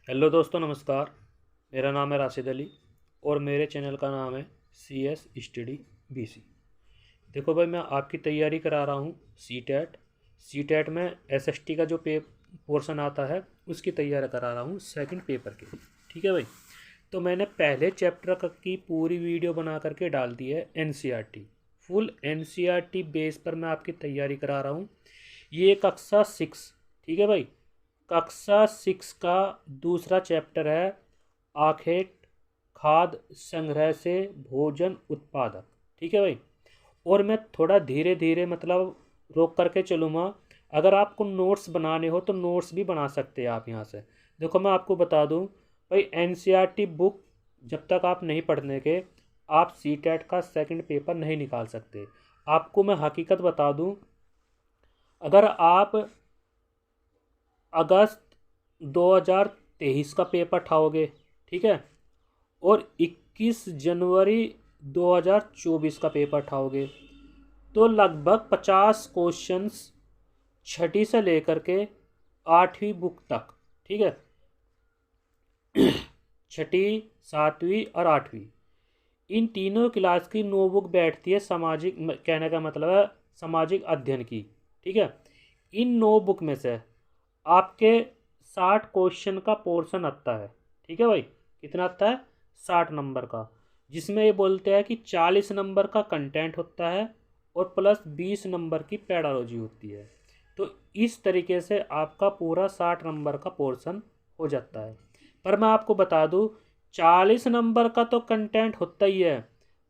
Hello दोस्तों, नमस्कार। मेरा नाम है राशिद अली और मेरे चैनल का नाम है C S study B C. देखो भाई, मैं आपकी तैयारी करा रहा हूँ सी टैट में एस एस टी का जो पोर्शन आता है उसकी तैयारी करा रहा हूँ सेकंड पेपर की। ठीक है भाई। तो मैंने पहले चैप्टर की पूरी वीडियो बना करके डाल दी है। N C R T full N C R T base पर मैं आपकी तैयारी करा रहा हूँ। ये कक्षा 6। ठीक है भाई। कक्षा 6 का दूसरा चैप्टर है आखेट खाद्य संग्रह से भोजन उत्पादक। ठीक है भाई। और मैं थोड़ा धीरे धीरे मतलब रोक करके चलूँगा। अगर आपको नोट्स बनाने हो तो नोट्स भी बना सकते हैं आप यहाँ से। देखो, मैं आपको बता दूँ भाई, एनसीईआरटी बुक जब तक आप नहीं पढ़ने के आप सी टेट का सेकंड पेपर नहीं निकाल सकते। आपको मैं हकीकत बता दूँ, अगर आप अगस्त 2023 का पेपर ठाओगे, ठीक है, और 21 जनवरी 2024 का पेपर ठाओगे, तो लगभग 50 क्वेश्चंस छठी से लेकर के 8वीं बुक तक। ठीक है, छठी, 7वीं और 8वीं, इन तीनों क्लास की नो बुक बैठती है सामाजिक, कहने का मतलब है सामाजिक अध्ययन की। ठीक है। इन नो बुक में से आपके 60 क्वेश्चन का पोर्शन आता है। ठीक है भाई। कितना आता है? 60 नंबर का, जिसमें ये बोलते हैं कि 40 नंबर का कंटेंट होता है और प्लस 20 नंबर की पेडालॉजी होती है। तो इस तरीके से आपका पूरा 60 नंबर का पोर्शन हो जाता है। पर मैं आपको बता दूं, 40 नंबर का तो कंटेंट होता ही है,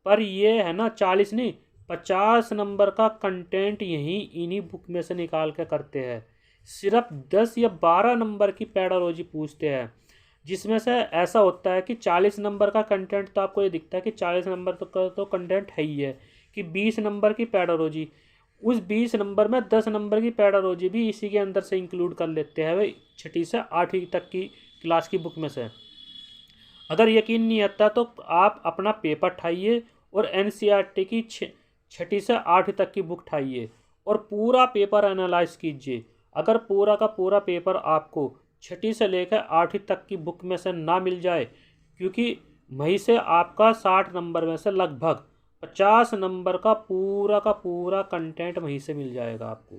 पर ये है ना, 40 नहीं, 50 नंबर का कंटेंट यही इन्हीं बुक में से निकाल के करते हैं। सिर्फ 10 या 12 नंबर की पेडालॉजी पूछते हैं, जिसमें से ऐसा होता है कि 40 नंबर का कंटेंट तो आपको ये दिखता है कि 40 नंबर तो कंटेंट है ही है, कि 20 नंबर की पेडालॉजी, उस 20 नंबर में 10 नंबर की पेडालॉजी भी इसी के अंदर से इंक्लूड कर लेते हैं भाई, छठी से 8वीं तक की क्लास की बुक में से। अगर यकीन नहीं आता तो आप अपना पेपर ठाइए और एनसीईआरटी की छठी से 8वीं तक की बुक ठाइए और पूरा पेपर एनालाइज कीजिए। अगर पूरा का पूरा पेपर आपको छठी से लेकर 8वीं तक की बुक में से ना मिल जाए, क्योंकि वहीं से आपका 60 नंबर में से लगभग 50 नंबर का पूरा कंटेंट वहीं से मिल जाएगा आपको।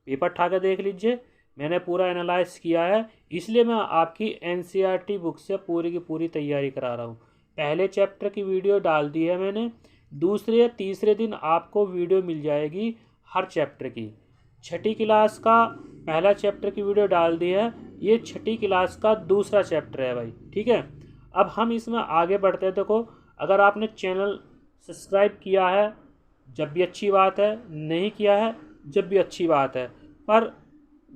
पेपर उठा के देख लीजिए, मैंने पूरा एनालाइज किया है, इसलिए मैं आपकी एनसीईआरटी बुक से पूरी की पूरी तैयारी करा रहा हूँ। पहले चैप्टर की वीडियो डाल दी है मैंने, दूसरे या तीसरे दिन आपको वीडियो मिल जाएगी हर चैप्टर की। छठी क्लास का पहला चैप्टर की वीडियो डाल दी है, ये छठी क्लास का दूसरा चैप्टर है भाई। ठीक है। अब हम इसमें आगे बढ़ते हैं। देखो, अगर आपने चैनल सब्सक्राइब किया है जब भी अच्छी बात है, नहीं किया है जब भी अच्छी बात है, पर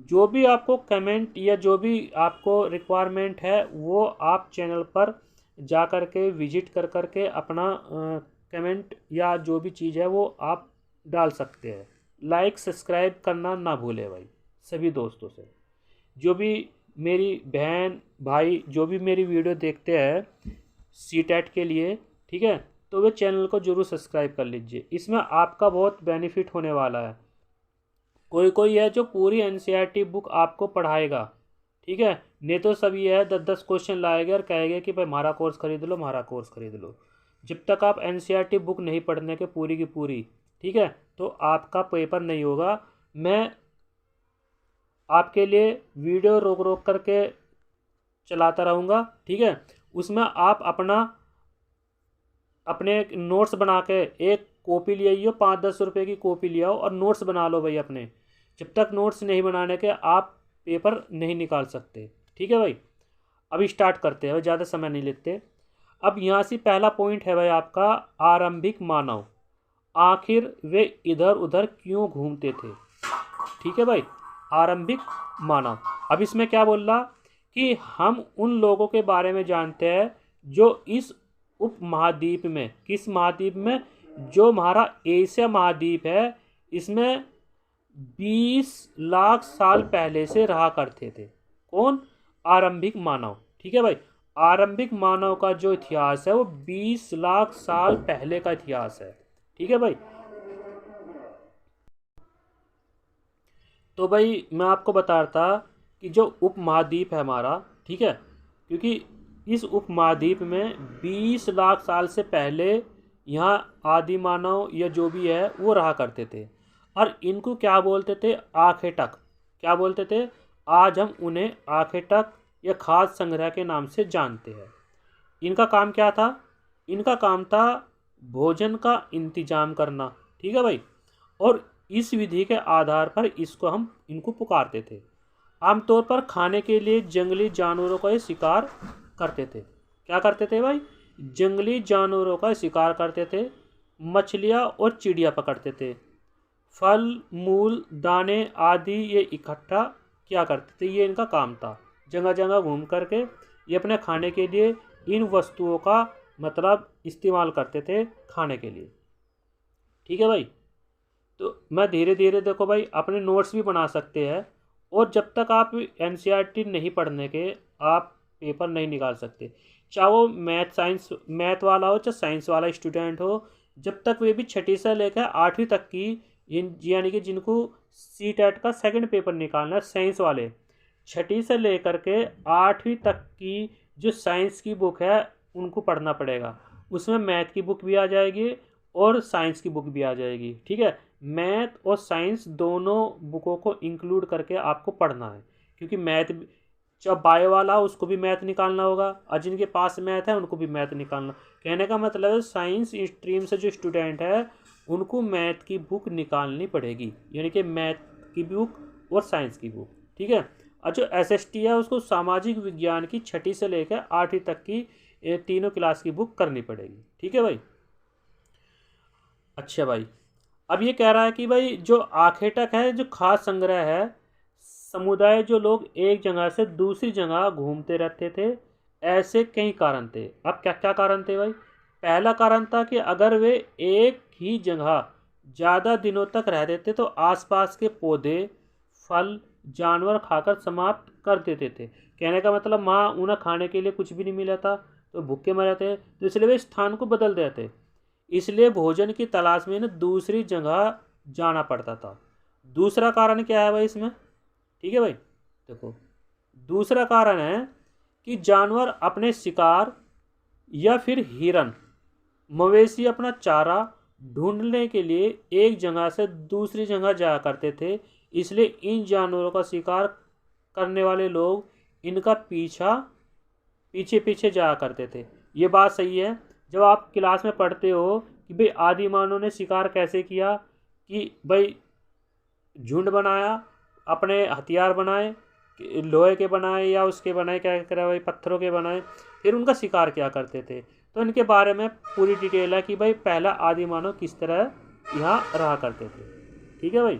जो भी आपको कमेंट या जो भी आपको रिक्वायरमेंट है वो आप चैनल पर जा कर के विजिट कर कर के अपना कमेंट या जो भी चीज़ है वो आप डाल सकते हैं। लाइक सब्सक्राइब करना ना भूले भाई, सभी दोस्तों से। जो भी मेरी बहन भाई जो भी मेरी वीडियो देखते हैं सी टेट के लिए, ठीक है, तो वे चैनल को जरूर सब्सक्राइब कर लीजिए। इसमें आपका बहुत बेनिफिट होने वाला है। कोई कोई है जो पूरी एनसीईआरटी बुक आपको पढ़ाएगा, ठीक है, नहीं तो सब ये है 10-10 क्वेश्चन लाएंगे और कहेंगे कि भाई हमारा कोर्स खरीद लो, हमारा कोर्स खरीद लो। जब तक आप एनसीईआरटी बुक नहीं पढ़ने के पूरी की पूरी, ठीक है, तो आपका पेपर नहीं होगा। मैं आपके लिए वीडियो रोक रोक करके चलाता रहूँगा, ठीक है। उसमें आप अपना अपने नोट्स बना के एक कॉपी ले आइयो, 5-10 रुपये की कॉपी ले आओ और नोट्स बना लो भाई अपने। जब तक नोट्स नहीं बनाने के आप पेपर नहीं निकाल सकते। ठीक है भाई। अभी स्टार्ट करते हैं भाई, ज़्यादा समय नहीं लेते। अब यहाँ से पहला पॉइंट है भाई आपका, आरंभिक मानव, आखिर वे इधर उधर क्यों घूमते थे। ठीक है भाई। आरंभिक मानव, अब इसमें क्या बोल रहा कि हम उन लोगों के बारे में जानते हैं जो इस उपमहाद्वीप में, किस महाद्वीप में, जो हमारा एशिया महाद्वीप है, इसमें 20 लाख साल पहले से रहा करते थे। कौन? आरंभिक मानव। ठीक है भाई। आरंभिक मानव का जो इतिहास है वो 20 लाख साल पहले का इतिहास है। ठीक है भाई। तो भाई मैं आपको बता रहा था कि जो उपमहाद्वीप है हमारा, ठीक है, क्योंकि इस उपमहाद्वीप में 20 लाख साल से पहले यहाँ आदि मानव या जो भी है वो रहा करते थे। और इनको क्या बोलते थे? आखेटक। क्या बोलते थे? आज हम उन्हें आखेटक या खाद्य संग्रह के नाम से जानते हैं। इनका काम क्या था? इनका काम था भोजन का इंतजाम करना, ठीक है भाई। और इस विधि के आधार पर इनको पुकारते थे। आमतौर पर खाने के लिए जंगली जानवरों का शिकार करते थे। क्या करते थे भाई? जंगली जानवरों का शिकार करते थे, मछलियाँ और चिड़िया पकड़ते थे, फल मूल दाने आदि ये इकट्ठा क्या करते थे। ये इनका काम था। जगह जगह घूम करके ये अपने खाने के लिए इन वस्तुओं का मतलब इस्तेमाल करते थे खाने के लिए, ठीक है भाई। तो मैं धीरे धीरे देखो भाई अपने नोट्स भी बना सकते हैं। और जब तक आप एनसीईआरटी नहीं पढ़ने के आप पेपर नहीं निकाल सकते, चाहे वो मैथ वाला हो चाहे साइंस वाला स्टूडेंट हो। जब तक वे भी छठी से लेकर 8वीं तक की यानी कि जिनको सीटेट का सेकंड पेपर निकालना है साइंस वाले, छठी से लेकर के 8वीं तक की जो साइंस की बुक है उनको पढ़ना पड़ेगा। उसमें मैथ की बुक भी आ जाएगी और साइंस की बुक भी आ जाएगी, ठीक है। मैथ और साइंस दोनों बुकों को इंक्लूड करके आपको पढ़ना है, क्योंकि मैथ जब बायो वाला उसको भी मैथ निकालना होगा और जिनके पास मैथ है उनको भी मैथ निकालना। कहने का मतलब है साइंस स्ट्रीम से जो स्टूडेंट है उनको मैथ की बुक निकालनी पड़ेगी, यानी कि मैथ की बुक और साइंस की बुक, ठीक है। और जो एसएसटी है उसको सामाजिक विज्ञान की छठी से लेकर 8वीं तक की तीनों क्लास की बुक करनी पड़ेगी, ठीक है भाई। अच्छा भाई, अब ये कह रहा है कि भाई जो आखेटक है, जो खास संग्रह है, समुदाय जो लोग एक जगह से दूसरी जगह घूमते रहते थे, ऐसे कई कारण थे। अब क्या क्या कारण थे भाई? पहला कारण था कि अगर वे एक ही जगह ज़्यादा दिनों तक रह देते तो आसपास के पौधे फल जानवर खाकर समाप्त कर देते थे। कहने का मतलब वहाँ उन्हें खाने के लिए कुछ भी नहीं मिला था तो भूखे मरे थे, तो इसलिए वे स्थान को बदल देते। इसलिए भोजन की तलाश में इन्हें दूसरी जगह जाना पड़ता था। दूसरा कारण क्या है भाई इसमें? ठीक है भाई, देखो दूसरा कारण है कि जानवर अपने शिकार या फिर हिरन मवेशी अपना चारा ढूंढने के लिए एक जगह से दूसरी जगह जाया करते थे। इसलिए इन जानवरों का शिकार करने वाले लोग इनका पीछे पीछे जाया करते थे। ये बात सही है। जब आप क्लास में पढ़ते हो कि भाई आदि मानव ने शिकार कैसे किया, कि भाई झुंड बनाया, अपने हथियार बनाए, लोहे के बनाए या उसके बनाए, क्या करा भाई पत्थरों के बनाए, फिर उनका शिकार क्या करते थे। तो इनके बारे में पूरी डिटेल है कि भाई पहला आदि मानव किस तरह यहाँ रहा करते थे, ठीक है भाई।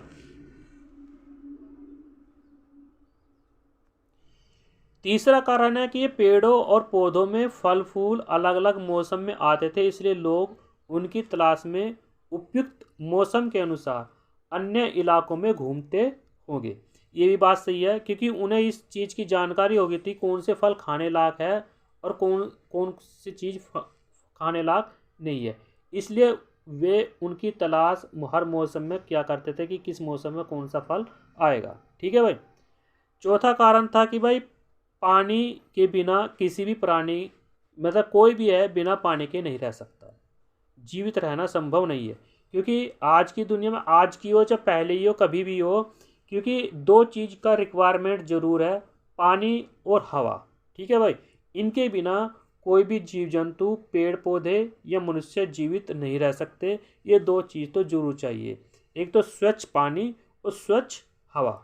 तीसरा कारण है कि ये पेड़ों और पौधों में फल फूल अलग अलग मौसम में आते थे, इसलिए लोग उनकी तलाश में उपयुक्त मौसम के अनुसार अन्य इलाकों में घूमते होंगे। ये भी बात सही है, क्योंकि उन्हें इस चीज़ की जानकारी होगी थी कौन से फल खाने लायक है और कौन कौन सी चीज़ खाने लायक नहीं है। इसलिए वे उनकी तलाश हर मौसम में क्या करते थे कि किस मौसम में कौन सा फल आएगा, ठीक है भाई। चौथा कारण था कि भाई पानी के बिना किसी भी प्राणी मतलब कोई भी है बिना पानी के नहीं रह सकता, जीवित रहना संभव नहीं है। क्योंकि आज की दुनिया में, आज की हो चाहे पहले ही हो कभी भी हो, क्योंकि दो चीज़ का रिक्वायरमेंट ज़रूर है, पानी और हवा, ठीक है भाई। इनके बिना कोई भी जीव जंतु पेड़ पौधे या मनुष्य जीवित नहीं रह सकते। ये दो चीज़ तो जरूर चाहिए, एक तो स्वच्छ पानी और स्वच्छ हवा।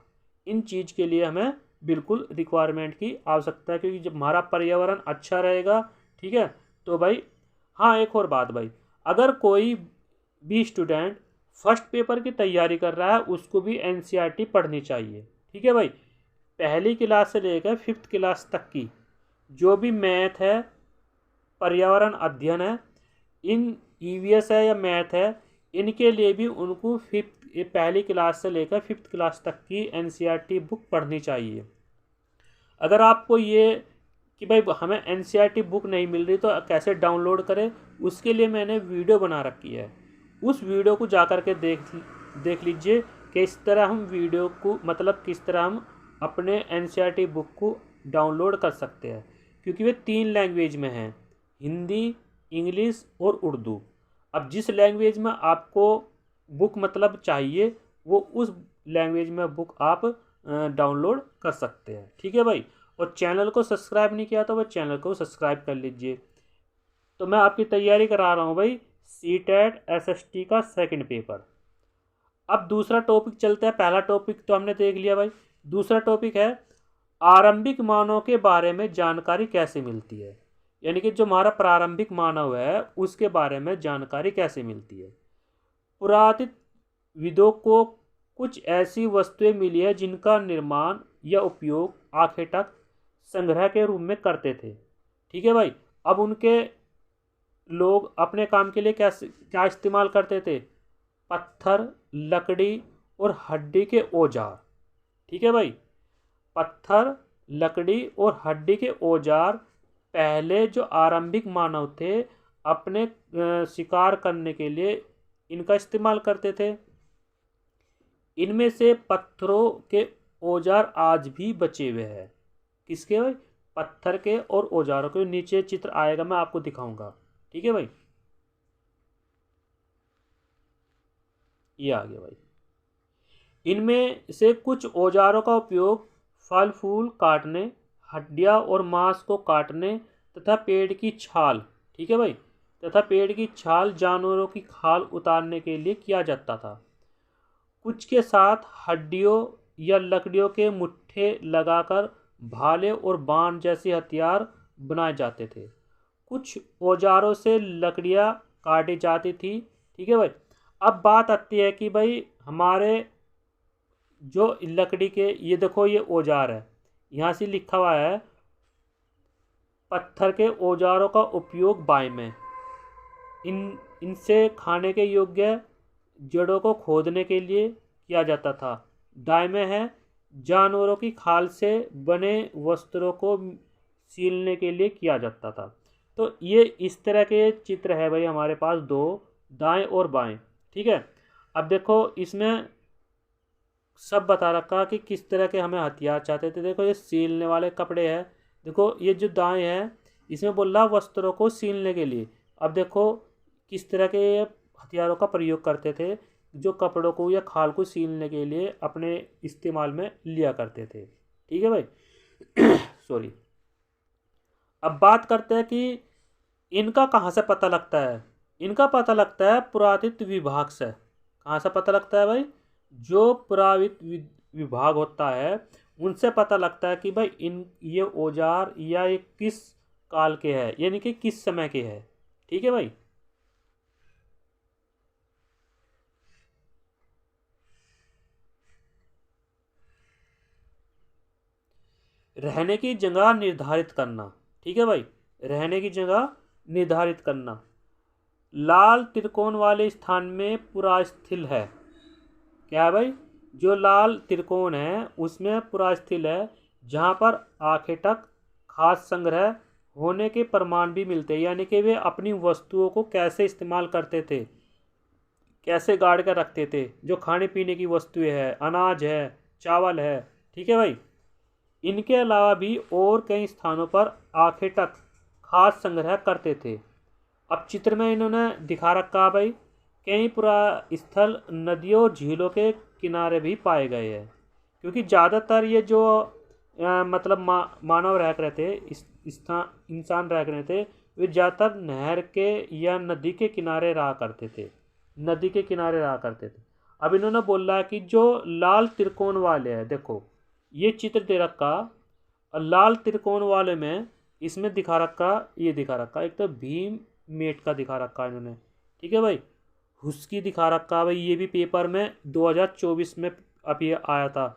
इन चीज़ के लिए हमें बिल्कुल रिक्वायरमेंट की आवश्यकता है, क्योंकि जब हमारा पर्यावरण अच्छा रहेगा, ठीक है, तो भाई हाँ एक और बात भाई, अगर कोई भी स्टूडेंट फर्स्ट पेपर की तैयारी कर रहा है उसको भी एनसीईआरटी पढ़नी चाहिए, ठीक है भाई। पहली क्लास से लेकर 5th क्लास तक की जो भी मैथ है, पर्यावरण अध्ययन है, इन ईवीएस है या मैथ है, इनके लिए भी उनको पहली क्लास से लेकर 5th क्लास तक की एनसीईआरटी बुक पढ़नी चाहिए। अगर आपको ये कि भाई हमें एनसीईआरटी बुक नहीं मिल रही तो कैसे डाउनलोड करें, उसके लिए मैंने वीडियो बना रखी है। उस वीडियो को जा कर के देख लीजिए कि इस तरह हम वीडियो को मतलब किस तरह हम अपने एनसीईआरटी बुक को डाउनलोड कर सकते हैं। क्योंकि वे 3 लैंग्वेज में हैं, हिंदी, इंग्लिश और उर्दू। अब जिस लैंग्वेज में आपको बुक मतलब चाहिए वो उस लैंग्वेज में बुक आप डाउनलोड कर सकते हैं। ठीक है भाई। और चैनल को सब्सक्राइब नहीं किया तो वह चैनल को सब्सक्राइब कर लीजिए। तो मैं आपकी तैयारी करा रहा हूँ भाई सीटेट एसएसटी का सेकंड पेपर। अब दूसरा टॉपिक चलता है। पहला टॉपिक तो हमने देख लिया भाई। दूसरा टॉपिक है आरंभिक मानव के बारे में जानकारी कैसे मिलती है, यानी कि जो हमारा प्रारंभिक मानव है उसके बारे में जानकारी कैसे मिलती है। पुरातत्वविदों को कुछ ऐसी वस्तुएं मिली है जिनका निर्माण या उपयोग आखेटक संग्रह के रूप में करते थे। ठीक है भाई। अब उनके लोग अपने काम के लिए क्या इस्तेमाल करते थे? पत्थर, लकड़ी और हड्डी के औजार। ठीक है भाई। पत्थर, लकड़ी और हड्डी के औजार पहले जो आरंभिक मानव थे अपने शिकार करने के लिए इनका इस्तेमाल करते थे। इनमें से पत्थरों के औजार आज भी बचे हुए हैं। किसके भाई? पत्थर के और औजारों के। नीचे चित्र आएगा, मैं आपको दिखाऊंगा। ठीक है भाई। ये आ गया भाई। इनमें से कुछ औजारों का उपयोग फल फूल काटने, हड्डियां और मांस को काटने तथा पेड़ की छाल, ठीक है भाई, तथा पेड़ की छाल जानवरों की खाल उतारने के लिए किया जाता था। कुछ के साथ हड्डियों या लकड़ियों के मुट्ठे लगाकर भाले और बाण जैसे हथियार बनाए जाते थे। कुछ औजारों से लकड़ियाँ काटी जाती थी। ठीक है भाई। अब बात आती है कि भाई हमारे जो लकड़ी के, ये देखो ये औजार है, यहाँ से लिखा हुआ है पत्थर के औजारों का उपयोग बाएं में। इनसे खाने के योग्य जड़ों को खोदने के लिए किया जाता था। दाएं में है जानवरों की खाल से बने वस्त्रों को सीलने के लिए किया जाता था। तो ये इस तरह के चित्र है भाई हमारे पास दो, दाएं और बाएं। ठीक है। अब देखो इसमें सब बता रखा कि किस तरह के हमें हथियार चाहते थे। देखो ये सीलने वाले कपड़े हैं। देखो ये जो दाएं है इसमें बोल रहा वस्त्रों को सीलने के लिए। अब देखो किस तरह के हथियारों का प्रयोग करते थे, जो कपड़ों को या खाल को सीलने के लिए अपने इस्तेमाल में लिया करते थे। ठीक है भाई। सॉरी। अब बात करते हैं कि इनका कहाँ से पता लगता है। इनका पता लगता है पुरातत्व विभाग से। कहाँ से पता लगता है भाई? जो पुरातत्व विभाग होता है उनसे पता लगता है कि भाई ये औजार या ये किस काल के हैं, यानी कि किस समय के हैं। ठीक है भाई। रहने की जगह निर्धारित करना। ठीक है भाई। रहने की जगह निर्धारित करना। लाल त्रिकोण वाले स्थान में पुरास्थल है। क्या है भाई? जो लाल त्रिकोण है उसमें पुरास्थल है, जहाँ पर आखेटक खास संग्रह होने के प्रमाण भी मिलते हैं, यानी कि वे अपनी वस्तुओं को कैसे इस्तेमाल करते थे, कैसे गाड़ कर रखते थे। जो खाने पीने की वस्तुएं हैं, अनाज है, चावल है। ठीक है भाई। इनके अलावा भी और कई स्थानों पर आखेटक खास संग्रह करते थे। अब चित्र में इन्होंने दिखा रखा भाई कई पुरा स्थल नदियों और झीलों के किनारे भी पाए गए हैं, क्योंकि ज़्यादातर ये जो मतलब मानव रह रहे थे, इंसान रह रहे थे, वे ज़्यादातर नहर के या नदी के किनारे रहा करते थे। नदी के किनारे रहा करते थे। अब इन्होंने बोला है कि जो लाल त्रिकोण वाले हैं, देखो ये चित्र दे रखा और लाल त्रिकोण वाले में इसमें दिखा रखा, ये दिखा रखा एक तो भीम मेट का दिखा रखा इन्होंने। ठीक है भाई। हुस्की दिखा रखा भाई, ये भी पेपर में 2024 में अभी आया था।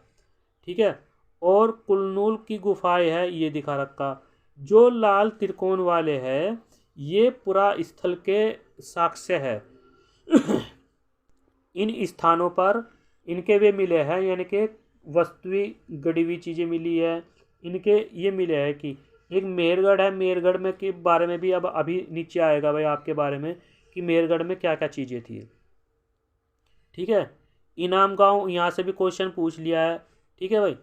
ठीक है। और कुलनूल की गुफाएं है, ये दिखा रखा। जो लाल त्रिकोण वाले हैं ये पुरा स्थल के साक्ष्य है। इन स्थानों पर इनके वे मिले हैं, यानी कि वस्तुएं गड़ी हुई चीज़ें मिली है। इनके ये मिले हैं कि एक मेहरगढ़ है, मेहरगढ़ में के बारे में भी अब अभी नीचे आएगा भाई आपके बारे में कि मेहरगढ़ में क्या क्या चीज़ें थी। ठीक है। इनाम गांव, यहाँ से भी क्वेश्चन पूछ लिया है। ठीक है भाई।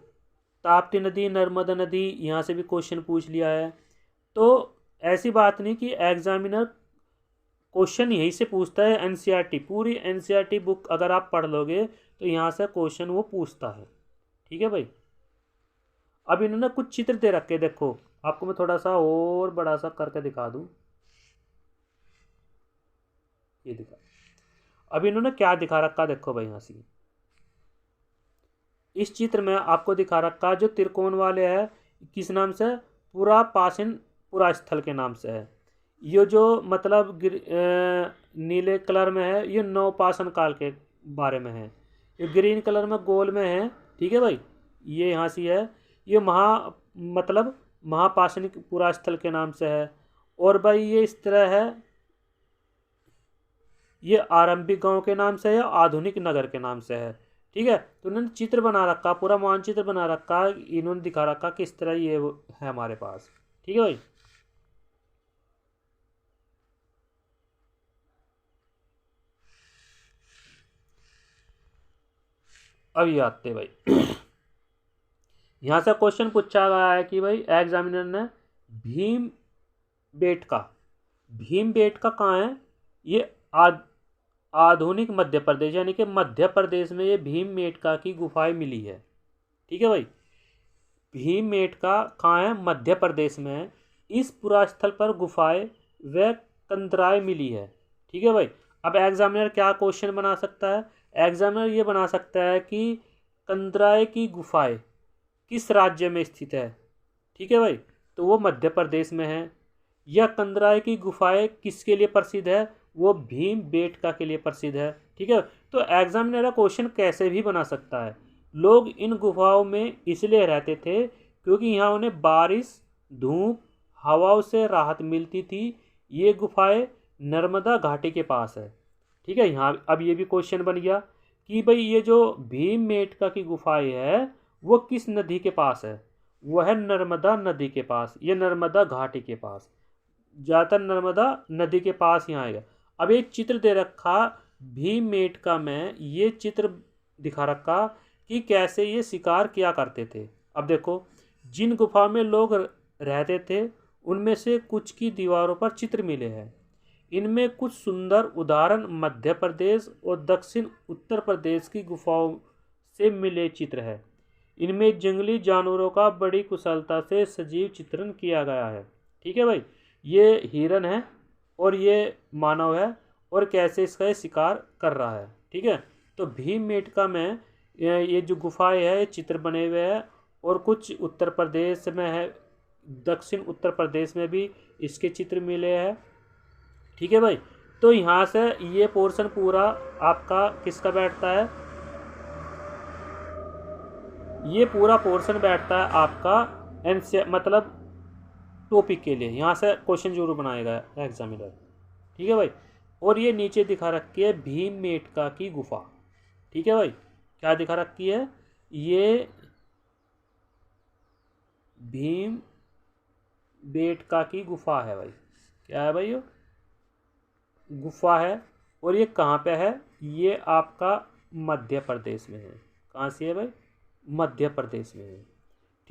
ताप्ती नदी, नर्मदा नदी, यहाँ से भी क्वेश्चन पूछ लिया है। तो ऐसी बात नहीं कि एग्जामिनर क्वेश्चन यहीं से पूछता है। एनसीईआरटी, पूरी एनसीईआरटी बुक अगर आप पढ़ लोगे तो यहाँ से क्वेश्चन वो पूछता है। ठीक है भाई। अब इन्होंने कुछ चित्र दे रखे, देखो आपको मैं थोड़ा सा और बड़ा सा करके दिखा दूं। ये दिखा, अब इन्होंने क्या दिखा रखा, देखो भाई यहाँ से इस चित्र में आपको दिखा रखा जो त्रिकोण वाले है, किस नाम से, पूरा पाषाण पूरा स्थल के नाम से है। ये जो मतलब नीले कलर में है ये नवपाषाण काल के बारे में है। ये ग्रीन कलर में गोल में है, ठीक है भाई, ये यहाँ से है। ये मतलब महापाषाणिक पूरा स्थल के नाम से है। और भाई ये इस तरह है, ये आरंभिक गांव के नाम से है या आधुनिक नगर के नाम से है। ठीक है, तो उन्होंने चित्र बना रखा, पूरा मानचित्र बना रखा, इन्होंने दिखा रखा किस तरह ये है हमारे पास। ठीक है भाई। अब ये आते भाई यहाँ से क्वेश्चन पूछा गया है कि भाई एग्जामिनर ने भीम बेटका कहाँ है, ये आधुनिक मध्य प्रदेश, यानी कि मध्य प्रदेश में ये भीमबेटका की गुफाएं मिली है। ठीक है भाई, भीमबेटका कहाँ है, मध्य प्रदेश में है। इस पुरास्थल पर गुफाएं व कंदराएं मिली है। ठीक है भाई। अब एग्जामिनर क्या क्वेश्चन बना सकता है, एग्जामिनर ये बना सकता है कि कंदराए की गुफाएं किस राज्य में स्थित है। ठीक है भाई, तो वो मध्य प्रदेश में है। यह कंदराए की गुफाएं किसके लिए प्रसिद्ध है, वो भीमबेटका के लिए प्रसिद्ध है। ठीक है, तो एग्जामिनर क्वेश्चन कैसे भी बना सकता है। लोग इन गुफाओं में इसलिए रहते थे क्योंकि यहाँ उन्हें बारिश, धूप, हवाओं से राहत मिलती थी। ये गुफाएं नर्मदा घाटी के पास है। ठीक है, यहाँ अब ये भी क्वेश्चन बन गया कि भाई ये जो भीमबेटका की गुफाएं है वो किस नदी के पास है, वह है नर्मदा नदी के पास, ये नर्मदा घाटी के पास, ज़्यादातर नर्मदा नदी के पास ही आएगा। अब एक चित्र दे रखा भीमबेटका में, ये चित्र दिखा रखा कि कैसे ये शिकार किया करते थे। अब देखो, जिन गुफाओं में लोग रहते थे उनमें से कुछ की दीवारों पर चित्र मिले हैं। इनमें कुछ सुंदर उदाहरण मध्य प्रदेश और दक्षिण उत्तर प्रदेश की गुफाओं से मिले चित्र है। इनमें जंगली जानवरों का बड़ी कुशलता से सजीव चित्रण किया गया है। ठीक है भाई, ये हिरन है और ये मानव है और कैसे इसका शिकार कर रहा है। ठीक है, तो भीमबेटका में ये जो गुफाएं है ये चित्र बने हुए हैं और कुछ उत्तर प्रदेश में है, दक्षिण उत्तर प्रदेश में भी इसके चित्र मिले हैं। ठीक है भाई, तो यहाँ से ये पोर्शन पूरा आपका किसका बैठता है, ये पूरा पोर्शन बैठता है आपका मतलब टॉपिक के लिए। यहाँ से क्वेश्चन जरूर बनाएगा एग्जामिनर। ठीक है भाई, और ये नीचे दिखा रखी है भीमबेटका की गुफा। ठीक है भाई, क्या दिखा रखी है, ये भीमबेटका की गुफा है भाई। क्या है भाई, ये गुफा है और ये कहाँ पे है, ये आपका मध्य प्रदेश में है। कहाँ से है भाई, मध्य प्रदेश में है।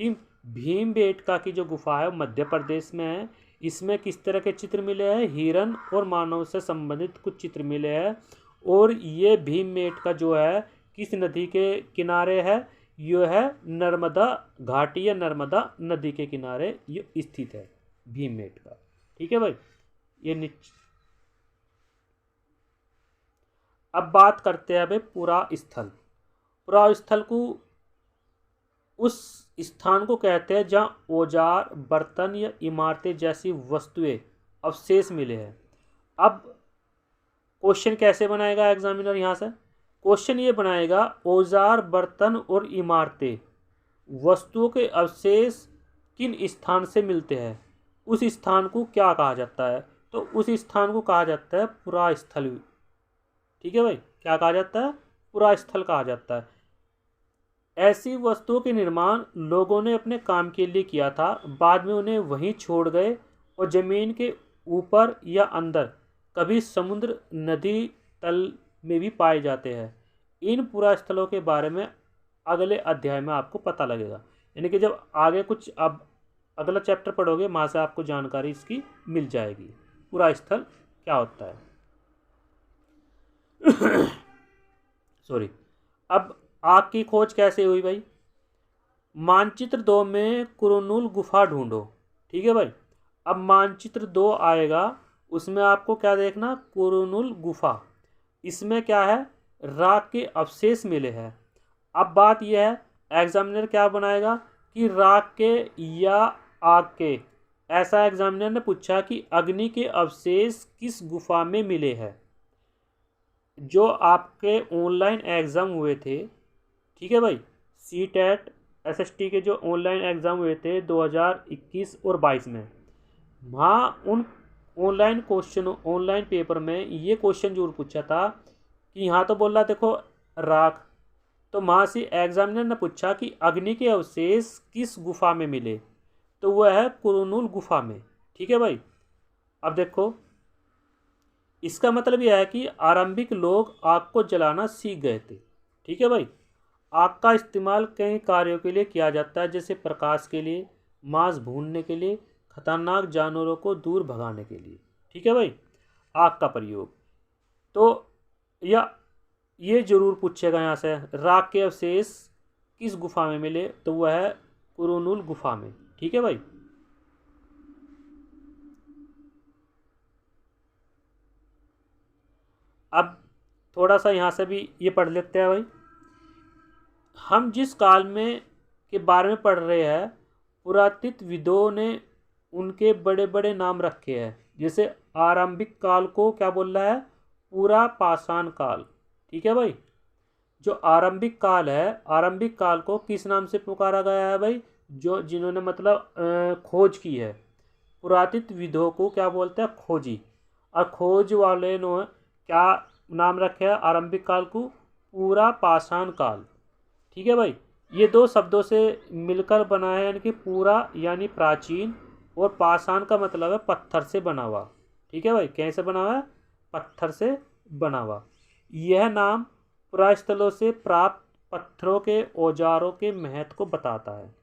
ठीक, भीमबेटका की जो गुफा है मध्य प्रदेश में है। इसमें किस तरह के चित्र मिले हैं, हिरन और मानव से संबंधित कुछ चित्र मिले हैं। और ये भीमबेटका जो है किस नदी के किनारे है, ये है नर्मदा घाटी या नर्मदा नदी के किनारे ये स्थित है भीमबेटका। ठीक है भाई, ये नीचे। अब बात करते हैं भाई पुरा स्थल को, उस स्थान को कहते हैं जहाँ औजार, बर्तन या इमारतें जैसी वस्तुएं अवशेष मिले हैं। अब क्वेश्चन कैसे बनाएगा एग्जामिनर, यहाँ से क्वेश्चन ये बनाएगा, औजार, बर्तन और इमारतें वस्तुओं के अवशेष किन स्थान से मिलते हैं, उस स्थान को क्या कहा जाता है, तो उस स्थान को कहा जाता है पुरा स्थल। ठीक है भाई, क्या कहा जाता है, पुरा स्थल कहा जाता है। ऐसी वस्तुओं के निर्माण लोगों ने अपने काम के लिए किया था, बाद में उन्हें वहीं छोड़ गए और ज़मीन के ऊपर या अंदर, कभी समुद्र, नदी तल में भी पाए जाते हैं। इन पुरास्थलों के बारे में अगले अध्याय में आपको पता लगेगा। यानी कि जब आगे कुछ अब अगला चैप्टर पढ़ोगे वहाँ से आपको जानकारी इसकी मिल जाएगी, पूरा स्थल क्या होता है। सॉरी। अब आग की खोज कैसे हुई भाई? मानचित्र 2 में कुरनूल गुफा ढूंढो। ठीक है भाई। अब मानचित्र 2 आएगा, उसमें आपको क्या देखना, कुरनूल गुफा। इसमें क्या है, राख के अवशेष मिले हैं। अब बात यह है एग्जामिनर क्या बनाएगा कि राख के या आग के। ऐसा एग्जामिनर ने पूछा कि अग्नि के अवशेष किस गुफा में मिले हैं। जो आपके ऑनलाइन एग्ज़ाम हुए थे, ठीक है भाई, CTET SST के जो ऑनलाइन एग्ज़ाम हुए थे 2021 और 22 में, वहाँ उन ऑनलाइन पेपर में ये क्वेश्चन जरूर पूछा था कि यहाँ तो बोल रहा देखो राख, तो वहाँ से एग्जामिनर ने पूछा कि अग्नि के अवशेष किस गुफा में मिले, तो वह है कुरनूल गुफा में। ठीक है भाई। अब देखो, इसका मतलब यह है कि आरंभिक लोग आग को जलाना सीख गए थे। ठीक है भाई। आग का इस्तेमाल कई कार्यों के लिए किया जाता है, जैसे प्रकाश के लिए, मांस भूनने के लिए, खतरनाक जानवरों को दूर भगाने के लिए। ठीक है भाई, आग का प्रयोग। तो या ये जरूर पूछेगा यहाँ से, राख के अवशेष किस गुफा में मिले, तो वह है कुरनूल गुफा में। ठीक है भाई। अब थोड़ा सा यहाँ से भी ये पढ़ लेते हैं भाई। हम जिस काल में के बारे में पढ़ रहे हैं, पुरातत्वविदों ने उनके बड़े बड़े नाम रखे हैं। जैसे आरंभिक काल को क्या बोल रहा है, पूरा पाषाण काल। ठीक है भाई। जो आरंभिक काल है, आरंभिक काल को किस नाम से पुकारा गया है भाई, जो जिन्होंने मतलब खोज की है। पुरातत्वविदों को क्या बोलते हैं, खोजी। और खोज वाले ने क्या नाम रखे है आरंभिक काल को, पूरा पाषाण काल। ठीक है भाई। ये दो शब्दों से मिलकर बना है, यानी कि पूरा यानी प्राचीन, और पाषाण का मतलब है पत्थर से बना हुआ। ठीक है भाई, कैसे बना हुआ है, पत्थर से बना हुआ। यह नाम पुरास्थलों से प्राप्त पत्थरों के औजारों के महत्व को बताता है।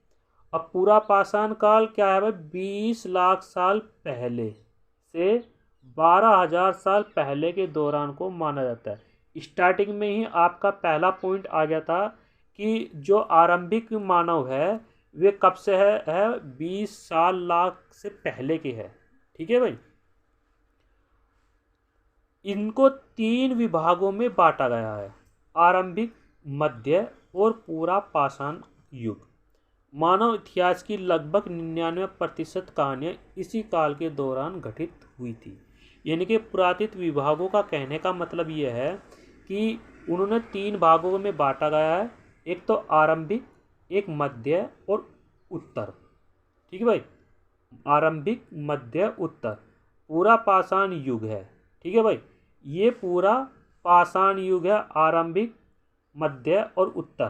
अब पूरा पाषाण काल क्या है भाई, 20 लाख साल पहले से 12,000 साल पहले के दौरान को माना जाता है। स्टार्टिंग में ही आपका पहला पॉइंट आ गया था कि जो आरंभिक मानव है वे कब से है 20 लाख से पहले के है। ठीक है भाई। इनको 3 विभागों में बांटा गया है, आरंभिक, मध्य और पूरा पाषाण युग। मानव इतिहास की लगभग 99% कहानियाँ इसी काल के दौरान घटित हुई थी। यानी कि पुरातत्व विभागों का कहने का मतलब ये है कि उन्होंने 3 भागों में बांटा गया है, एक तो आरंभिक, एक मध्य और उत्तर। ठीक है भाई, आरंभिक, मध्य, उत्तर, पूरा पाषाण युग है। ठीक है भाई, ये पूरा पाषाण युग है, आरंभिक, मध्य और उत्तर।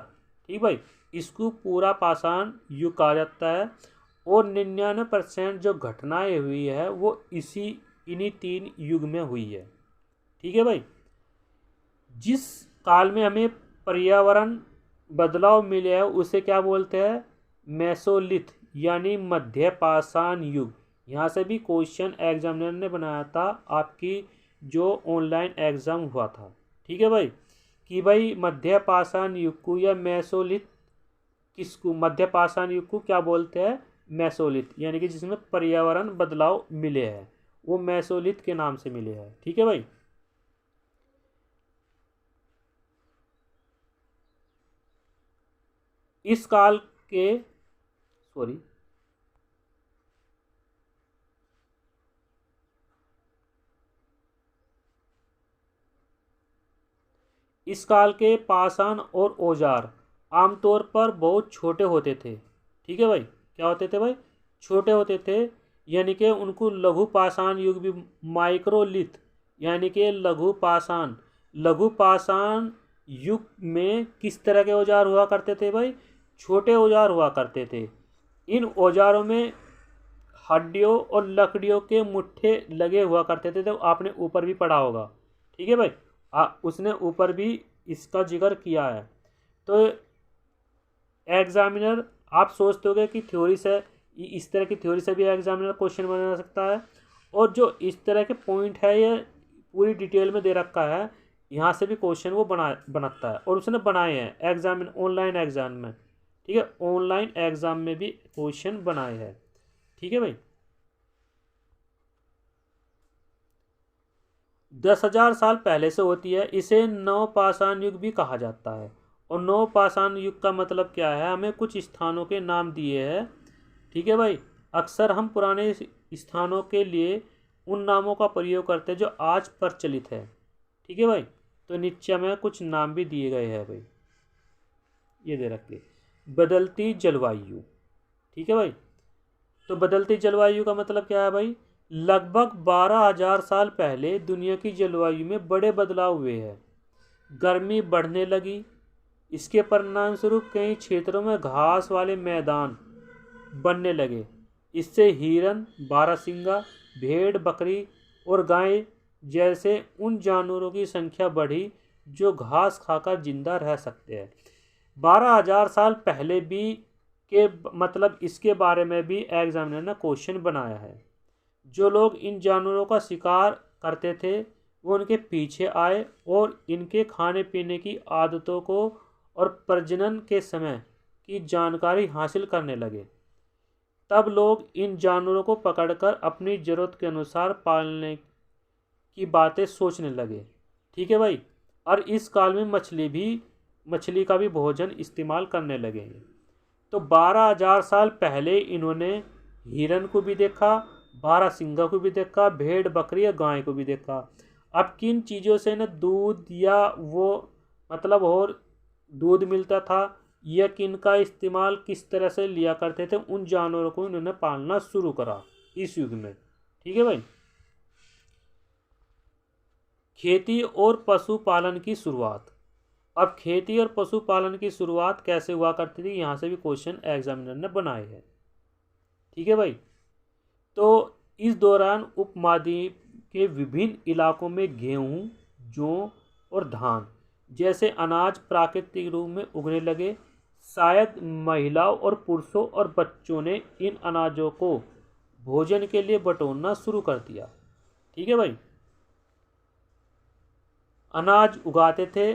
ठीक भाई, इसको पूरा पाषाण युग कहा जाता है। और 99% जो घटनाएं हुई है वो इन्हीं 3 युग में हुई है। ठीक है भाई। जिस काल में हमें पर्यावरण बदलाव मिले हैं उसे क्या बोलते हैं, मेसोलिथ यानी मध्य पाषाण युग। यहाँ से भी क्वेश्चन एग्जामिनर ने बनाया था आपकी जो ऑनलाइन एग्ज़ाम हुआ था। ठीक है भाई, कि भाई मध्य पाषाण युग को या मेसोलिथ किसको, मध्य पाषाण युग को क्या बोलते हैं, मेसोलिथ, यानी कि जिसमें पर्यावरण बदलाव मिले हैं वो मेसोलिथ के नाम से मिले हैं। ठीक है भाई। इस काल के इस काल के पाषाण और औजार आमतौर पर बहुत छोटे होते थे। ठीक है भाई, क्या होते थे भाई, छोटे होते थे। यानी कि उनको लघु पाषाण युग भी, माइक्रोलिथ यानी कि लघु पाषाण युग में किस तरह के औजार हुआ करते थे भाई, छोटे औजार हुआ करते थे। इन औजारों में हड्डियों और लकड़ियों के मुट्ठे लगे हुआ करते थे, तो आपने ऊपर भी पढ़ा होगा। ठीक है भाई, उसने ऊपर भी इसका जिक्र किया है। तो एग्जामिनर आप सोचते होगे कि थ्योरी से इस तरह की थ्योरी से भी एग्जामिनर क्वेश्चन बना सकता है। और जो इस तरह के पॉइंट है ये पूरी डिटेल में दे रखा है, यहाँ से भी क्वेश्चन वो बनाता है और उसने बनाए हैं ऑनलाइन एग्जाम में। ठीक है, ऑनलाइन एग्जाम में भी क्वेश्चन बनाए हैं। ठीक है भाई। 10,000 साल पहले से होती है, इसे नवपाषाण युग भी कहा जाता है। और नवपाषाण युग का मतलब क्या है, हमें कुछ स्थानों के नाम दिए हैं। ठीक है भाई, अक्सर हम पुराने स्थानों के लिए उन नामों का प्रयोग करते हैं जो आज प्रचलित है। ठीक है भाई, तो नीचे में कुछ नाम भी दिए गए हैं भाई, ये दे रखे। बदलती जलवायु। ठीक है भाई, तो बदलती जलवायु का मतलब क्या है भाई, लगभग 12,000 साल पहले दुनिया की जलवायु में बड़े बदलाव हुए हैं। गर्मी बढ़ने लगी, इसके परिणाम स्वरूप कई क्षेत्रों में घास वाले मैदान बनने लगे। इससे हिरन, बारहसिंगा, भेड़, बकरी और गाय जैसे उन जानवरों की संख्या बढ़ी जो घास खाकर जिंदा रह सकते हैं। 12,000 साल पहले भी के मतलब इसके बारे में भी एग्जामिनर ने क्वेश्चन बनाया है। जो लोग इन जानवरों का शिकार करते थे वो उनके पीछे आए और इनके खाने पीने की आदतों को और प्रजनन के समय की जानकारी हासिल करने लगे। तब लोग इन जानवरों को पकड़कर अपनी ज़रूरत के अनुसार पालने की बातें सोचने लगे। ठीक है भाई, और इस काल में मछली का भी भोजन इस्तेमाल करने लगे। तो 12,000 साल पहले इन्होंने हिरन को भी देखा, बारहसिंगा को भी देखा, भेड़, बकरी या गाय को भी देखा। अब किन चीज़ों से न दूध या वो मतलब और दूध मिलता था या किन का इस्तेमाल किस तरह से लिया करते थे, उन जानवरों को इन्होंने पालना शुरू करा इस युग में। ठीक है भाई, खेती और पशुपालन की शुरुआत। अब खेती और पशुपालन की शुरुआत कैसे हुआ करती थी, यहाँ से भी क्वेश्चन एग्जामिनर ने बनाए हैं। ठीक है भाई, तो इस दौरान उपमहाद्वीप के विभिन्न इलाकों में गेहूं, जौ और धान जैसे अनाज प्राकृतिक रूप में उगने लगे। शायद महिलाओं और पुरुषों और बच्चों ने इन अनाजों को भोजन के लिए बटोरना शुरू कर दिया। ठीक है भाई, अनाज उगाते थे,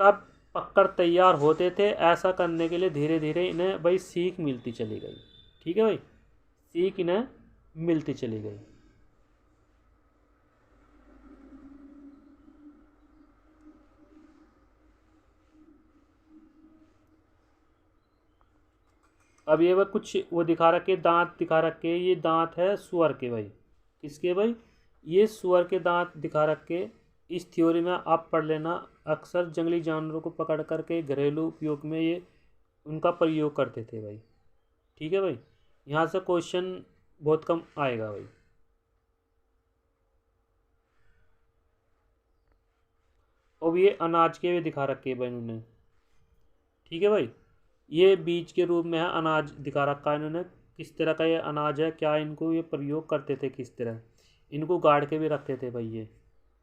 कब पककर तैयार होते थे, ऐसा करने के लिए धीरे धीरे इन्हें भाई सीख मिलती चली गई। ठीक है भाई, सीख इन्हें मिलती चली गई। अब ये वह कुछ वो दिखा रखे, दांत दिखा रखे। ये दांत है सुअर के भाई। किसके भाई, ये सुअर के दांत दिखा रखे। इस थ्योरी में आप पढ़ लेना, अक्सर जंगली जानवरों को पकड़ करके घरेलू उपयोग में ये उनका प्रयोग करते थे भाई। ठीक है भाई, यहाँ से क्वेश्चन बहुत कम आएगा भाई। अब ये अनाज के भी दिखा रखे भाई इन्होंने। ठीक है भाई, ये बीज के रूप में है, अनाज दिखा रखा है इन्होंने। किस तरह का ये अनाज है, क्या इनको ये प्रयोग करते थे, किस तरह इनको गाड़ के भी रखते थे भाई ये।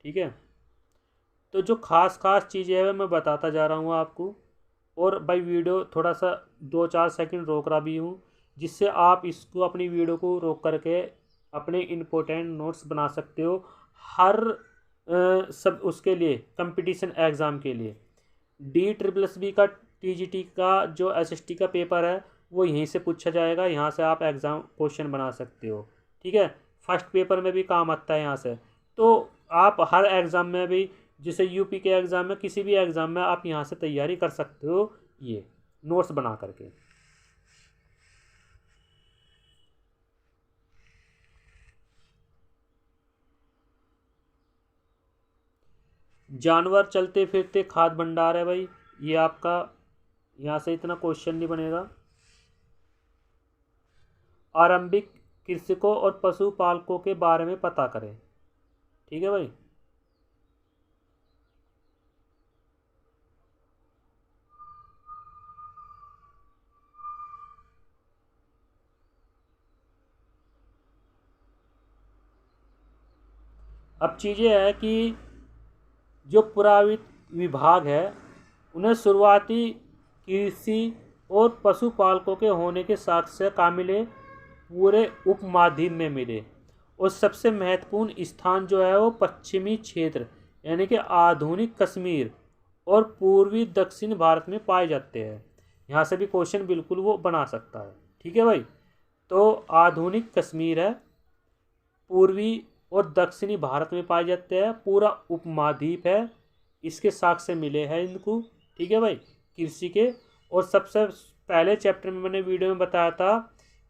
ठीक है, तो जो खास खास चीज़ें हैं मैं बताता जा रहा हूँ आपको। और भाई वीडियो थोड़ा सा 2-4 सेकंड रोक रहा भी हूँ, जिससे आप इसको अपनी वीडियो को रोक करके अपने इम्पोर्टेंट नोट्स बना सकते हो हर सब उसके लिए कंपटीशन एग्ज़ाम के लिए। DSSB का TGT का जो SST का पेपर है वो यहीं से पूछा जाएगा, यहाँ से आप एग्ज़ाम क्वेश्चन बना सकते हो। ठीक है, फर्स्ट पेपर में भी काम आता है यहाँ से। तो आप हर एग्ज़ाम में भी, जैसे यूपी के एग्ज़ाम में, किसी भी एग्ज़ाम में आप यहाँ से तैयारी कर सकते हो ये नोट्स बना करके। जानवर चलते फिरते खाद्य भंडार है भाई, ये आपका यहाँ से इतना क्वेश्चन नहीं बनेगा। आरंभिक कृषकों और पशुपालकों के बारे में पता करें। ठीक है भाई, अब चीज़ें है कि जो पुरातत्व विभाग है उन्हें शुरुआती कृषि और पशुपालकों के होने के साक्ष्य का मिले। पूरे उपमहाद्वीप में मिले। और सबसे महत्वपूर्ण स्थान जो है वो पश्चिमी क्षेत्र यानी कि आधुनिक कश्मीर और पूर्वी दक्षिण भारत में पाए जाते हैं। यहाँ से भी क्वेश्चन बिल्कुल वो बना सकता है। ठीक है भाई, तो आधुनिक कश्मीर है, पूर्वी और दक्षिणी भारत में पाए जाते हैं, पूरा उपमहाद्वीप है, इसके साक्ष्य मिले हैं इनको। ठीक है भाई, कृषि के। और सबसे पहले चैप्टर में मैंने वीडियो में बताया था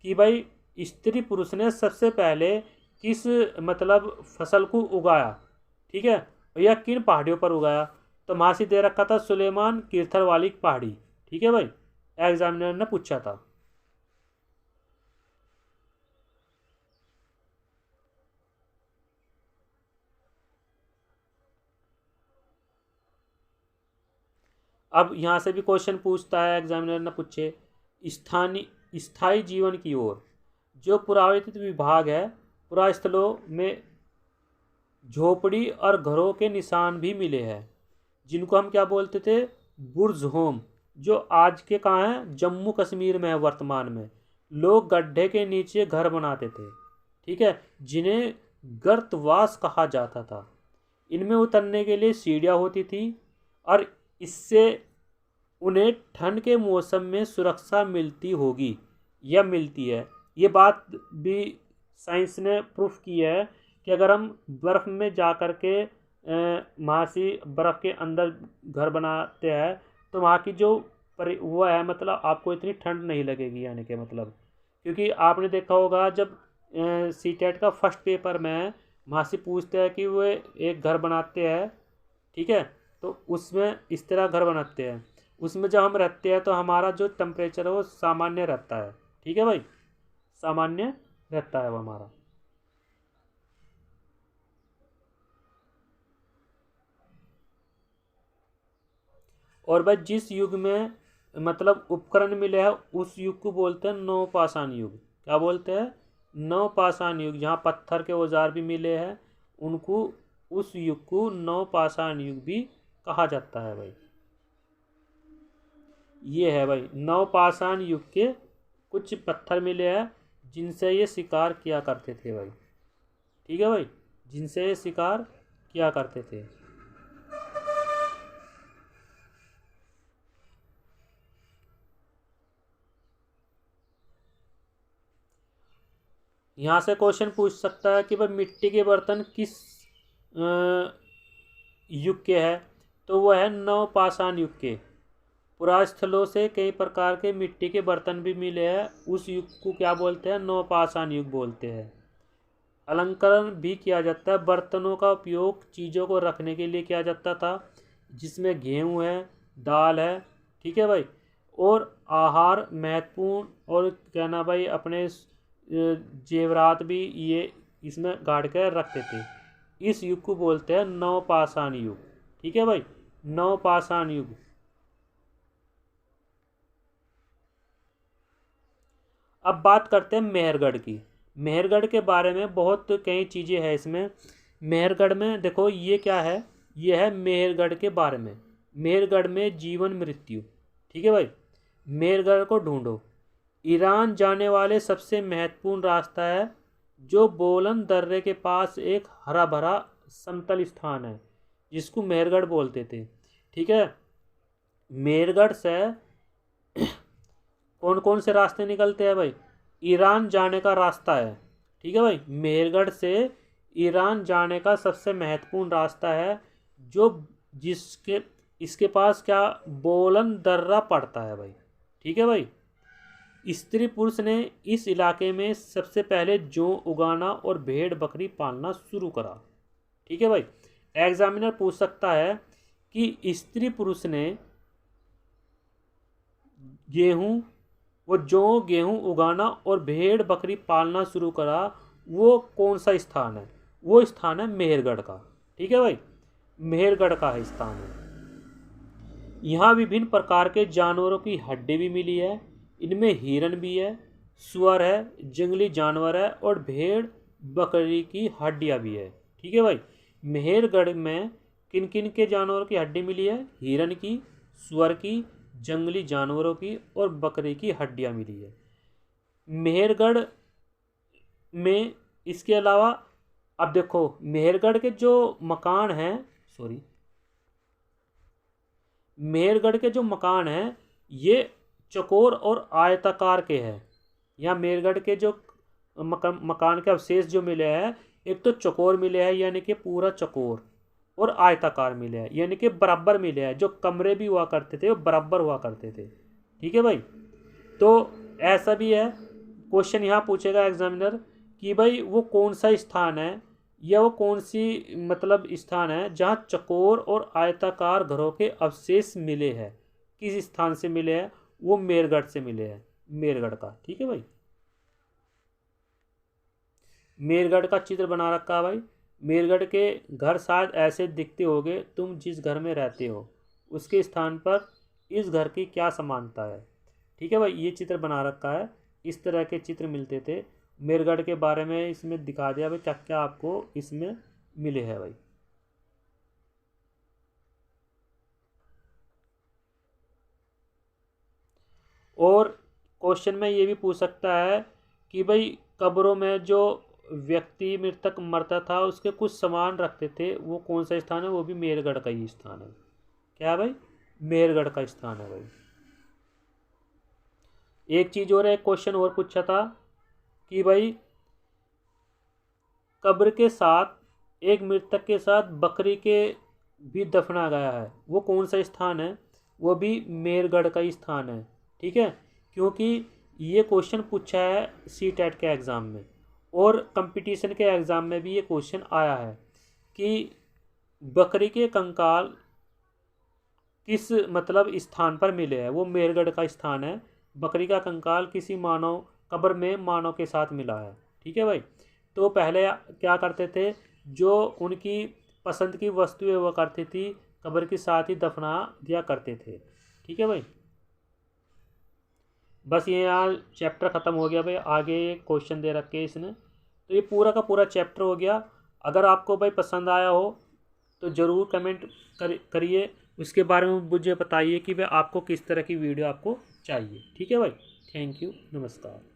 कि भाई स्त्री पुरुष ने सबसे पहले किस मतलब फसल को उगाया। ठीक है, या किन पहाड़ियों पर उगाया, तो मासी दे रखा था सुलेमान किरथर वाली पहाड़ी। ठीक है भाई, एग्जामिनर ने पूछा था। अब यहाँ से भी क्वेश्चन पूछता है, एग्जामिनर ने पूछे स्थानीय स्थायी जीवन की ओर। जो पुरातत्व विभाग है, पुरास्थलों में झोपड़ी और घरों के निशान भी मिले हैं, जिनको हम क्या बोलते थे, बुर्ज होम, जो आज के कहाँ हैं, जम्मू कश्मीर में है वर्तमान में। लोग गड्ढे के नीचे घर बनाते थे। ठीक है, जिन्हें गर्तवास कहा जाता था। इनमें उतरने के लिए सीढ़ियाँ होती थी और इससे उन्हें ठंड के मौसम में सुरक्षा मिलती होगी या मिलती है। ये बात भी साइंस ने प्रूफ की है कि अगर हम बर्फ़ में जा कर के वहाँ से बर्फ़ के अंदर घर बनाते हैं तो वहाँ की जो वो है मतलब आपको इतनी ठंड नहीं लगेगी, यानी कि मतलब क्योंकि आपने देखा होगा जब सीटेट का फर्स्ट पेपर में वहाँ से पूछते हैं कि वो एक घर बनाते हैं। ठीक है, तो उसमें इस तरह घर बनाते हैं, उसमें जब हम रहते हैं तो हमारा जो टेम्परेचर है वो सामान्य रहता है। ठीक है भाई, सामान्य रहता है वो हमारा। और भाई जिस युग में मतलब उपकरण मिले हैं उस युग को बोलते हैं नवपाषाण युग। क्या बोलते हैं, नवपाषाण युग। जहाँ पत्थर के औजार भी मिले हैं उनको, उस युग को नवपाषाण युग भी कहा जाता है भाई। ये है भाई नवपाषाण युग के कुछ पत्थर मिले हैं जिनसे ये शिकार किया करते थे भाई। ठीक है भाई, जिनसे ये शिकार किया करते थे। यहाँ से क्वेश्चन पूछ सकता है कि भाई मिट्टी के बर्तन किस युग के हैं, तो वह है नवपाषाण युग के। पुरास्थलों से कई प्रकार के मिट्टी के बर्तन भी मिले हैं, उस युग को क्या बोलते हैं, नवपाषाण युग बोलते हैं। अलंकरण भी किया जाता है, बर्तनों का उपयोग चीज़ों को रखने के लिए किया जाता था, जिसमें गेहूँ है, दाल है। ठीक है भाई, और आहार महत्वपूर्ण, और क्या ना भाई अपने जेवरात भी ये इसमें गाड़ कर रखते थे। इस युग को बोलते हैं नवपाषाण युग। ठीक है भाई, नवपाषाण युग। अब बात करते हैं मेहरगढ़ की। मेहरगढ़ के बारे में बहुत कई चीज़ें हैं इसमें। मेहरगढ़ में देखो ये क्या है, ये है मेहरगढ़ के बारे में। मेहरगढ़ में जीवन मृत्यु। ठीक है भाई, मेहरगढ़ को ढूंढो। ईरान जाने वाले सबसे महत्वपूर्ण रास्ता है, जो बोलन दर्रे के पास एक हरा भरा समतल स्थान है, जिसको मेहरगढ़ बोलते थे। ठीक है, मेहरगढ़ से कौन कौन से रास्ते निकलते हैं भाई, ईरान जाने का रास्ता है। ठीक है भाई, मेहरगढ़ से ईरान जाने का सबसे महत्वपूर्ण रास्ता है, जो जिसके इसके पास क्या बोलन दर्रा पड़ता है भाई। ठीक है भाई, स्त्री पुरुष ने इस इलाके में सबसे पहले जौ उगाना और भेड़ बकरी पालना शुरू करा। ठीक है भाई, एग्जामिनर पूछ सकता है कि स्त्री पुरुष ने गेहूं वो जौ गेहूं उगाना और भेड़ बकरी पालना शुरू करा, वो कौन सा स्थान है, वो स्थान है मेहरगढ़ का। ठीक है भाई, मेहरगढ़ का है स्थान है। यहाँ विभिन्न प्रकार के जानवरों की हड्डी भी मिली है, इनमें हिरन भी है, सुअर है, जंगली जानवर है और भेड़ बकरी की हड्डियाँ भी है। ठीक है भाई, मेहरगढ़ में किन किन के जानवरों की हड्डी मिली है, हिरन की, सुअर की, जंगली जानवरों की और बकरी की हड्डियाँ मिली है। मेहरगढ़ में इसके अलावा अब देखो मेहरगढ़ के जो मकान हैं, सॉरी, मेहरगढ़ के जो मकान हैं ये चौकोर और आयताकार के हैं। यहाँ मेहरगढ़ के जो मकान के अवशेष जो मिले हैं, एक तो चौकोर मिले हैं यानी कि पूरा चौकोर, और आयताकार मिले हैं यानी कि बराबर मिले हैं। जो कमरे भी हुआ करते थे वो बराबर हुआ करते थे। ठीक है भाई, तो ऐसा भी है। क्वेश्चन यहाँ पूछेगा एग्जामिनर कि भाई वो कौन सा स्थान है या वो कौन सी मतलब स्थान है जहाँ चौकोर और आयताकार घरों के अवशेष मिले हैं। किस स्थान से मिले हैं? वो मेरगढ़ से मिले हैं, मेरगढ़ का। ठीक है भाई, मेरगढ़ का चित्र बना रखा है भाई। मेरगढ़ के घर शायद ऐसे दिखते होंगे, तुम जिस घर में रहते हो उसके स्थान पर इस घर की क्या समानता है। ठीक है भाई, ये चित्र बना रखा है। इस तरह के चित्र मिलते थे। मेरगढ़ के बारे में इसमें दिखा दिया भाई क्या क्या आपको इसमें मिले हैं भाई। और क्वेश्चन में ये भी पूछ सकता है कि भाई कब्रों में जो व्यक्ति मृतक मरता था उसके कुछ सामान रखते थे, वो कौन सा स्थान है? वो भी मेरगढ़ का ही स्थान है। क्या है भाई? मेरगढ़ का स्थान है भाई। एक चीज और है, क्वेश्चन और पूछा था कि भाई कब्र के साथ एक मृतक के साथ बकरी के भी दफना गया है, वो कौन सा स्थान है? वो भी मेरगढ़ का ही स्थान है। ठीक है, क्योंकि ये क्वेश्चन पूछा है सी टेट के एग्ज़ाम में, और कंपटीशन के एग्ज़ाम में भी ये क्वेश्चन आया है कि बकरी के कंकाल किस मतलब स्थान पर मिले हैं। वो मेरगढ़ का स्थान है। बकरी का कंकाल किसी मानव कब्र में मानव के साथ मिला है। ठीक है भाई, तो पहले क्या करते थे, जो उनकी पसंद की वस्तुएं हुआ करती थी कब्र के साथ ही दफना दिया करते थे। ठीक है भाई, बस ये यहाँ चैप्टर ख़त्म हो गया भाई। आगे क्वेश्चन दे रखे इसने, तो ये पूरा का पूरा चैप्टर हो गया। अगर आपको भाई पसंद आया हो तो ज़रूर कमेंट करिए, उसके बारे में मुझे बताइए कि भाई आपको किस तरह की वीडियो आपको चाहिए। ठीक है भाई, थैंक यू, नमस्कार।